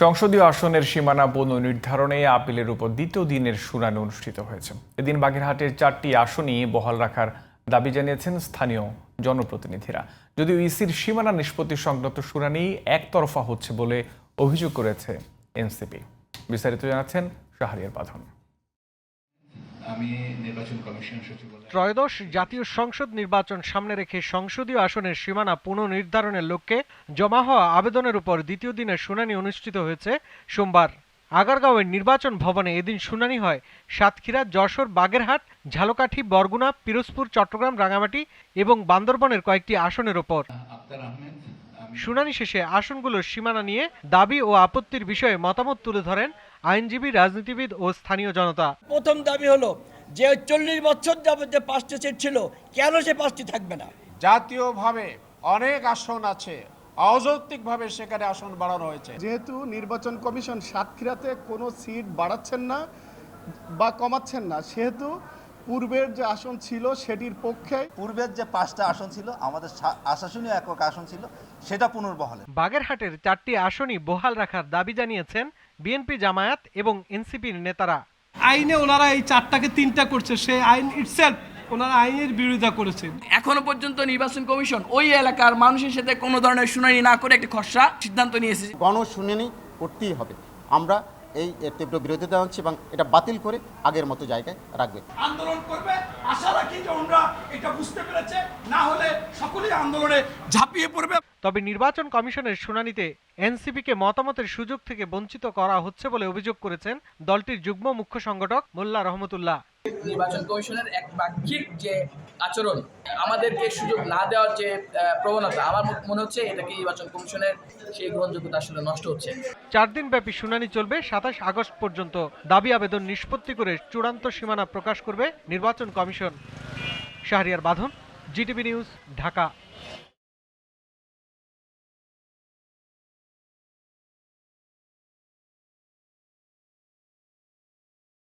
সংসদীয় আসনের সীমানা পুনর্নির্ধারণে আপিলের উপর দ্বিতীয় দিনের শুনানি অনুষ্ঠিত হয়েছে। এদিন বাগেরহাটের 4টি আসনই বহাল রাখার দাবি জানিয়েছেন স্থানীয় জনপ্রতিনিধিরা। যদিও ইসির সীমানা নিষ্পত্তি সংক্রান্ত শুনানি একতরফা হচ্ছে বলে অভিযোগ করেছে এনসিপি। বিস্তারিত জানাচ্ছেন শাহরিয়ার বাঁধন। ত্রয়োদশ জাতীয় সংসদ নির্বাচন সামনে রেখে সংসদীয় আসনের সীমানা পুনর্নির্ধারণের লক্ষ্যে জমা হওয়া আবেদনের উপর দ্বিতীয় দিনের শুনানি অনুষ্ঠিত হয়েছে সোমবার। আগারগাঁওয়ের নির্বাচন ভবনে এদিন শুনানি হয় সাতক্ষীরা, যশোর, বাগেরহাট, ঝালকাঠি, বরগুনা, পিরোজপুর, চট্টগ্রাম, রাঙামাটি এবং বান্দরবনের কয়েকটি আসনের ওপর। শুনানি শেষে আসনগুলোর সীমানা নিয়ে দাবি ও আপত্তির বিষয়ে মতামত তুলে ধরেন আইনজীবী, রাজনীতিবিদ ও স্থানীয় জনতা। প্রথম দাবি হলো যে 40 বছর যাবত যে 5টি সিট ছিল, কেন সে 5টি থাকবে না? জাতীয়ভাবে অনেক আসন আছে, অযৌক্তিকভাবে সেখানে আসন বাড়ানো হয়েছে। যেহেতু নির্বাচন কমিশন সাতক্ষীরাতে কোনো সিট বাড়াচ্ছেন না বা কমাচ্ছেন না, সেহেতু পূর্বের যে আসন ছিল সেটির পক্ষে। পূর্বের যে 5টা আসন ছিল, আমাদের আশাশুনি একক আসন ছিল, সেটা পুনর্বহাল। বাগেরহাটের 4টি আসনই বহাল রাখার দাবি জানিয়েছেন বিএনপি, জামায়াত এবং এনসিপির নেতারা। আইনে ওনারা এই 4টাকে 3টা করছে, সেই আইন ইটসেলফ ওনারা আইনের বিরোধিতা করেছে। এখনো পর্যন্ত নির্বাচন কমিশন ওই এলাকার মানুষের সাথে কোনো ধরনের শুনানি না করে একটি খসড়া সিদ্ধান্ত নিয়েছে। গণশুনানি করতেই হবে। আমরা এই তীব্র বিরোধিতা জানাচ্ছি এবং এটা বাতিল করে আগের মতো জায়গায় রাখবে। আন্দোলন করবে, আশা রাখি যে ওনারা এটা বুঝতে পেরেছে, না হলে সকলেই আন্দোলনে ঝাঁপিয়ে পড়বে। তবে নির্বাচন কমিশনের শুনানিতে এনসিপিকে মতামতের সুযোগ থেকে বঞ্চিত করা হচ্ছে বলে অভিযোগ করেছেন দলটির যুগ্ম মুখ্য সংগঠক মোল্লা রহমতুল্লাহ। নির্বাচন কমিশনের এক বাহ্যিক যে আচরণ, আমাদেরকে সুযোগ না দেওয়ার যে প্রবণতা, আমার মনে হচ্ছে এটাকে নির্বাচন কমিশনের সেই গ্রহণযোগ্যতা আসলে নষ্ট হচ্ছে। 4 দিনব্যাপী শুনানি চলবে 27 আগস্ট পর্যন্ত। দাবি আবেদন নিষ্পত্তি করে চূড়ান্ত সীমানা প্রকাশ করবে নির্বাচন কমিশন। শাহরিয়ার বাঁধন, জিটিভি নিউজ, ঢাকা।